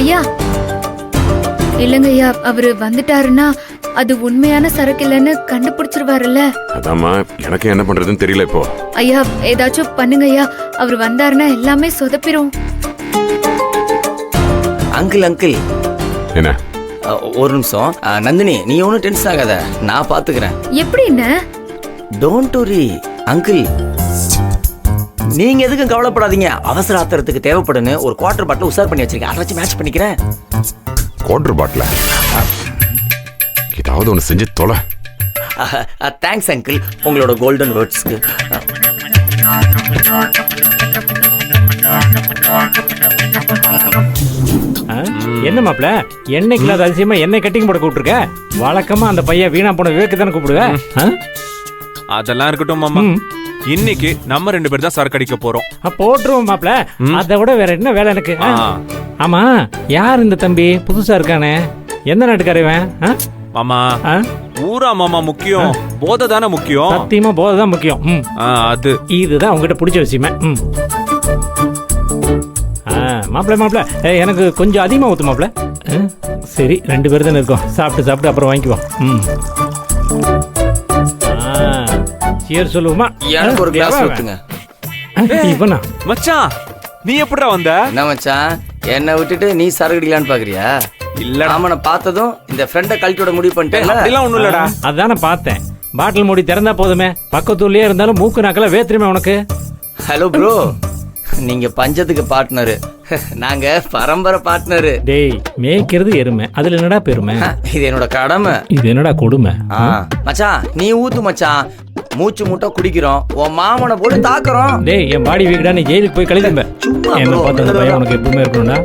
ஐயா இல்லங்க ஐயா, அவரு வந்துட்டாருன்னா அது உண்மையான சரக்கு இல்லைன்னு கண்டுபிடிச்சிருவாருல்ல. அதாம்மா எனக்கு என்ன பண்றதுன்னு தெரியல இப்போ. ஐயா ஏதாச்சும் பண்ணுங்க ஐயா, அவர் வந்தாருன்னா எல்லாமே சொதப்பிரும். அங்கிள் அங்கிள் என்ன? ஒரு நிமிஷம். நந்தினி, நீ ஒன்றும் டென்ஷன் ஆகாத, நான் பாத்துக்கிறேன். எப்படின்னு? டோன்ட் வரி அங்கிள், நீங்க எதுக்கும் கவலைப்படாதீங்க. அவசர ஆத்திரத்துக்கு தேவைப்படுன்னு ஒரு குவார்டர் பாட்டில் உசார் பண்ணி வச்சிருக்கேன், அதை வச்சு மேட்ச் பண்ணிக்கிறேன். குவார்டர் பாட்டில ஏதாவது ஒன்று செஞ்சு தொலை. தேங்க்ஸ் அங்கிள், உங்களோட கோல்டன் வேர்ட்ஸ்க்கு. என்ன மாப்ள, எண்ணெய்க்கு இல்லாத அதிசயமா எண்ணெய் கட்டிங் போட கூப்பிட்டுருக்க? வழக்கமா அந்த பையன் வீணா போன விவேக்கு தானே கூப்பிடுவேன். அதெல்லாம் இருக்கட்டும் மாமா, இன்னைக்கு நம்ம 2 பேர் தான் சரக்கு அடிக்க போறோம். போட்டுருவோம் மாப்ள, அதை விட வேற என்ன வேலை எனக்கு? ஆமா, யார் இந்த தம்பி புதுசா இருக்கானே, எந்த நாட்டுக்காரவன்? மாமா ஊரா மாமா முக்கியம், போதை தானே முக்கியம். சத்தியமா போதை தான் முக்கியம். அது இதுதான் உங்ககிட்ட பிடிச்ச விஷயமே. மாப்பிள்ள மாப்பிள்ள, எனக்கு கொஞ்சம் அதிகமாக ஊற்று மாப்பிள்ள. சரி, 2 பேர் தானே இருக்கோம், சாப்பிட்டு சாப்பிட்டு அப்புறம் வாங்கிக்குவோம். சியர் சொல்லுவோமா? எனக்கு ஒரு கிளாஸ் ஊத்துங்க. இவனா மச்சான், நீ எப்படிடா வந்த? என்ன மச்சான், என்னை விட்டுட்டு நீ சரக்கு அடிக்கலான்னு பாக்குறியா? இல்ல, நாம பார்த்ததும் இந்த ஃப்ரெண்டை கழட்டியோட முடிவு பண்ணிட்டேன். அப்படிலாம் ஒண்ணும் இல்லடா. அதானே பார்த்தேன், பாட்டில் மூடி திறந்தா போதுமே, பக்கத்தூர்லயே இருந்தாலும் மூக்கு நாக்கெல்லாம் வேத்துருமே உனக்கு. ஹலோ ப்ரோ, நீங்க பஞ்சத்துக்கு பார்ட்னரு, நாங்க பரம்பரை பார்ட்னரு. டேய், மேய்க்கிறது எருமை, அதுல என்னடா பெருமை? இது என்னோட கடமை. இது என்னடா கொடுமை? மச்சான் நீ ஊத்து மச்சான், மூச்சு மூட்டை குடிக்கிறோம், உன் மாமனை போட்டு தாக்குறோம். டேய், என் பாடி வீக்கடா, நீ ஜெயிலுக்கு போய் கழிதும்ப. என்ன பார்த்து அந்த பையன் உனக்கு எப்பவுமே இருக்கணும்டா.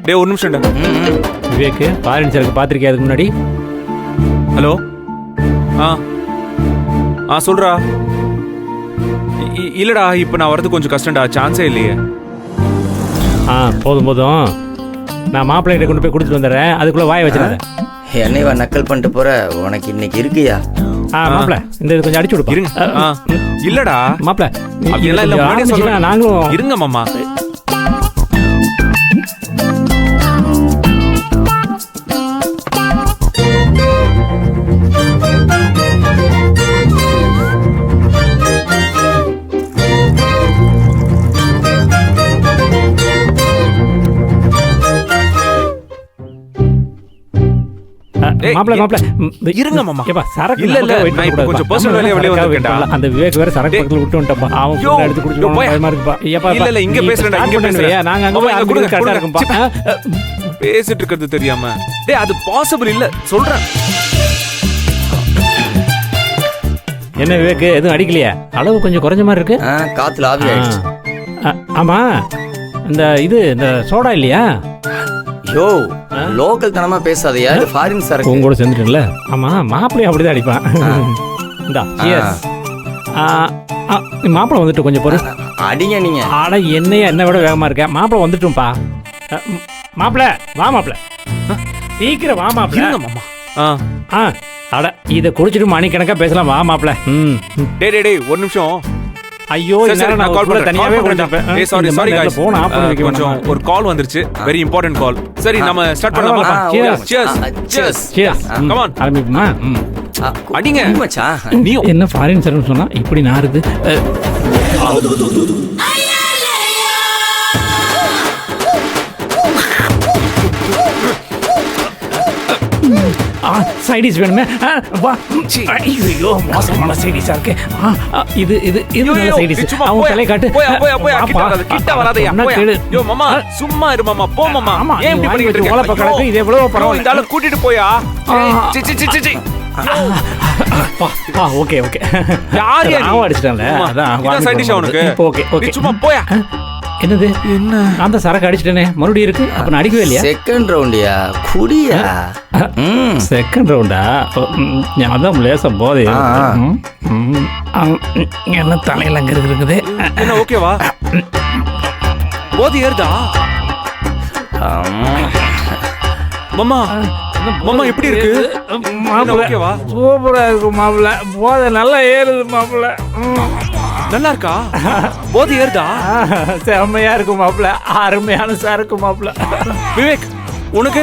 டேய் ஒரு நிமிஷம்டா. விவேக், ஃபாரின் சரக்கு பார்த்திருக்கியா அதுக்கு முன்னாடி? ஹலோ, சொல்றா. இல்லடா, இப்ப நான் வரது கொஞ்சம் கஷ்டம்டா, சான்ஸே இல்லையே. போதும் போதும், நான் மாப்பிள்ளை கொண்டு போய் கொடுத்துட்டு வந்துடுறேன், அதுக்குள்ள வாய வச்சிருந்தேன். என்னைவா நக்கல் பண்ணிட்டு போற, உனக்கு இன்னைக்கு இருக்குயா? மாப்பிள்ள, இந்த இது கொஞ்சம் அடிச்சு விடுப்பா. இருங்க. இல்லடா மாப்பிள்ள, அப்படியெல்லாம் இல்ல, முன்னாடியே சொல்றேன். நாங்களும் இருங்க மாமா. இருங்க மாமா. இல்ல இல்ல, நான் இப்ப கொஞ்சம் பர்சனல் வேலையா வெளிய வந்திருக்கேன்டா. அந்த விவேக் வேற சரக்கு பக்கத்துல விட்டு வந்துட்டப்பா. அவன் கூட எடுத்து குடிச்சு பயமா இருக்குப்பா. இல்ல இல்ல, இங்க பேசுறேன்டா, இங்க பேசுறேன். நாங்க அங்க போய் அங்க குடிக்க கரெக்ட்டா இருக்கும்பா. பேசிட்டு இருக்கிறது தெரியாம. டேய், அது பாசிபிள் இல்ல சொல்றேன். என்ன விவேக், எதுவும் அடிக்கலையா? அளவு கொஞ்சம் குறைஞ்ச மாதிரி இருக்கு. காத்துல ஆவி ஆயிடுச்சு. ஆமா, இந்த சோடா இல்லையா? யோ, லோக்கல் தனமா பேசாதயா, இது ஃபாரின் சரக்கு. உங்க கூட சேர்ந்துட்டேன்ல. ஆமா, மாப்பிள்ளையும் அப்படிதான் அடிப்பான். இந்தா சியர்ஸ். மாப்பிள்ளை வந்துட்டு கொஞ்சம் பொறு. அடிங்க நீங்க. ஆனா என்ன விட வேகமா இருக்க. மாப்பிள்ளை வந்துட்டும்பா. மாப்பிள்ளை வா, மாப்பிள்ளை சீக்கிரம் வா மாப்பிள்ளை. மாமா அட, இதை குடிச்சிட்டு மணிக்கணக்கா பேசலாம், வா மாப்பிள்ளை. டேய் ஒரு நிமிஷம். ஐயோ, நான் கால் பண்றேன். தனியாவே சாரி गाइस, போன் ஆஃப் பண்ணி வைக்க கொஞ்சம் ஒரு கால் வந்துருச்சு, வெரி இம்பார்ட்டன்ட் கால். சரி, நம்ம ஸ்டார்ட் பண்ணலாமா? Cheers. Come on. ஆரம்பிப்போமா? அடிங்க மச்சான். நீ என்ன ஃபாரின் சர்வீஸ் சொன்னா இப்படி நாறுது? சைடிஸ் வேணுமே? வா. ஐயோ, மோசமான சைடிஸா இருக்கு. இது நல்ல சைடிஸ். அவங்க தலை காட்டு. கிட்ட வராதயா. யோ மாமா, சும்மா இரு மாமா. போ மாமா. ஏன் இப்படி பண்ணிட்டு இருக்க? ஓலப்ப கணக்கு இது எவ்வளவு பரவாயில்லை. இந்த ஆளு கூட்டிட்டு போயா. சி. ஓகே. யார் நான் அடிச்சிட்டேன்ல. அதான் சைடிஷ் அவனுக்கு. ஓகே. சும்மா போயா. என்னது? என்ன அந்த சரக்கு அடிச்சிட்டேனே, மறுபடியும் இருக்கு. அப்ப நான் அடிக்கவே இல்லையா? செகண்ட் ரவுண்டியா? குடியா? செகண்ட் ரவுண்டா? அதான் லேசா போதே. என்ன தலையில அங்க இருக்குது? என்ன ஓகேவா? போதி ஏறுதா? மாமா எப்படி இருக்கு? ஓகேவா? சூப்பரா இருக்கு மாப்பிள்ள. போதை நல்லா ஏறுது மாப்பிள்ள. நல்லா இருக்கா? போதை ஏறுதா? செம்மையா இருக்கும் மாப்பிள்ள, அருமையான சரக்கு மாப்பிள்ள. விவேக் உனக்கு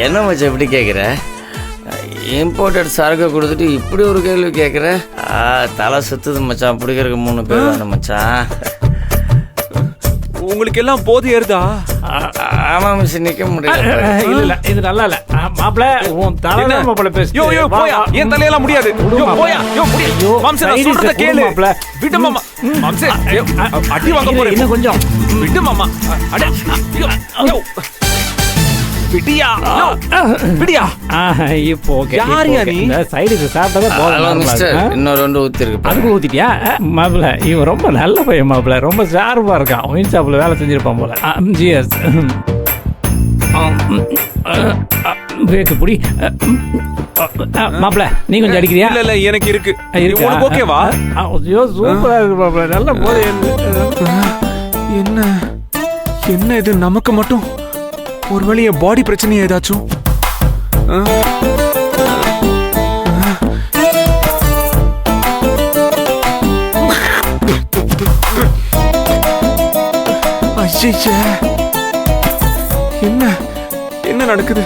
என்ன மச்சான் இப்படி கேட்குற? இம்போர்ட்டட் சரக்கு கொடுத்துட்டு இப்படி ஒரு கேள்வி கேட்குற? தலை சுத்துது மச்சான். பிடிக்கிறதுக்கு 3 பேர் வேணும் மச்சான். உங்களுக்கு எல்லாம் போதை ஏறுதா? ஆமாம் மிஸ், நிற்க முடியல. இல்ல இது நல்லா இல்ல மாப்பிள்ள. உன் தலை மாப்பிள்ள பேசு. யோ யோ போயா, என் தலையெல்லாம் முடியாது. யோ போயா, யோ முடியா. மாம்சே நான் சொல்றத கேளு மாப்ள. விடு மாமா. மாம்சே அடி வாங்க போறேன். இன்னும் கொஞ்சம் விடு மாமா. அட யோ யோ விடியா. யோ விடியா. இப்போ ஓகே. யாரியா நீ? இந்த சைடுக்கு சாப்பிட்டதா போதும் மிஸ்டர். இன்னும் 2 ஊத்திருக்கு. அதுக்கு ஊத்திட்டியா மாப்பிள்ள? இவன் ரொம்ப நல்ல பையன் மாப்பிள்ள, ரொம்ப ஷார்ப்பா இருக்கான். ஒயின் ஷாப்ல வேலை செஞ்சிருப்பான் போல. ஜிஎஸ் வேக்கு புடி மாப்பிள்ள. நீ கொஞ்சம் அடிக்கிறியா? இல்ல இல்ல எனக்கு இருக்கு. இருக்கு. உனக்கு ஓகேவா? ஐயோ சூப்பரா இருக்கு மாப்பிள்ள, நல்ல போதை. என்ன என்ன இது நமக்கு மட்டும்? ஒருவேளை என் பாடி பிரச்சனை ஏதாச்சும்? என்ன என்ன நடக்குது?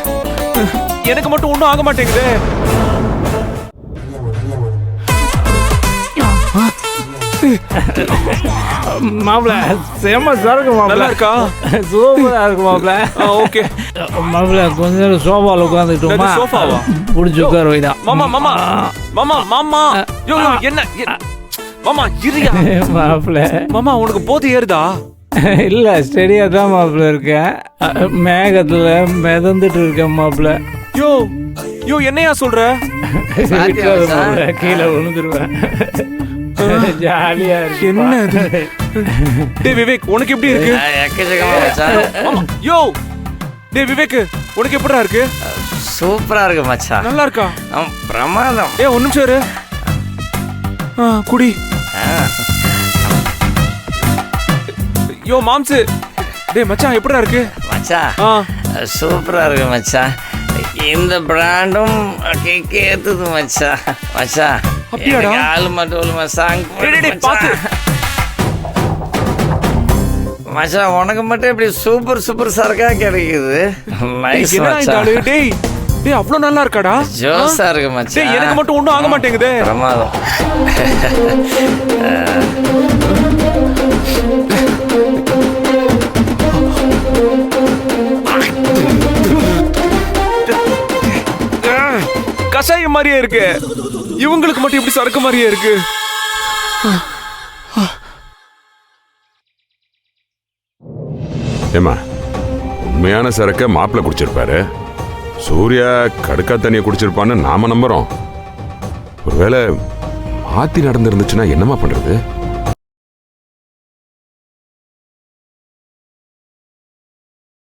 எனக்கு மட்டும் ஒண்ணும் ஆக மாட்டேங்குது. மாப்பிள்ள செம்ம சரக்கு மாப்பிள்ள. நல்லா இருக்கா? சூப்பரா இருக்கு மாப்பிள்ள. ஓகே மாப்பிள்ள கொஞ்ச நேரம் சோஃபால உட்காந்துட்டோமா? சோஃபாவா? புடிச்சு உட்கார வைடா. மாமா மாமா மாமா மாமா. யோ என்ன மாமா இரியா. மாப்பிள்ள மாமா உனக்கு போதை ஏறுதா? இல்ல ஸ்டெடியா தான் மாப்பிள்ள இருக்கேன். மேகத்துல மிதந்துட்டு இருக்கேன் மாப்பிள்ள. யோ யோ என்னையா சொல்ற? மாப்பிள்ள கீழே விழுந்துருவேன். ஜாலியா இருக்கு. என்ன இது? டேய் விவேக் உனக்கு எப்படி இருக்கு? எக்கச்சக்கமா மச்சான். யோ டேய் விவேக் உனக்கு எப்படிடா இருக்கு? சூப்பரா இருக்கு மச்சான். நல்லா இருக்கா? பிரமாதம். ஒரு நிமிஷம் இரு. குடி. யோ மாம்சு. டேய் மச்சான் எப்படிடா இருக்கு? மச்சான் சூப்பரா இருக்கு மச்சான். இந்த பிராண்டும் கேத்துது மச்சான். மச்சான் அப்படியாடா? ஆளு மட்டும் மச்சான். மச்சான் உனக்கு மட்டும் இப்படி சூப்பர் சூப்பர் சரக்கா கிடைக்குது. நைஸ் மச்சான். டேய் டேய் அவ்வளவு நல்லா இருக்காடா? ஜோஸா இருக்கு மச்சான். டேய் எனக்கு மட்டும் ஒண்ணும் ஆக மாட்டேங்குதே. பிரமாதம். கஷாயம் மாதிரியே இருக்கு. இவங்களுக்கு மட்டும் எப்படி சரக்கு மாதிரியே இருக்கு? ஏமா உண்மையான சரக்க மாப்பிள்ள குடிச்சிருப்பாரு. சூர்யா கடுக்கா தண்ணியை குடிச்சிருப்பான்னு நாம நம்புறோம். ஒருவேளை மாத்தி நடந்திருந்துச்சுன்னா என்னமா பண்றது?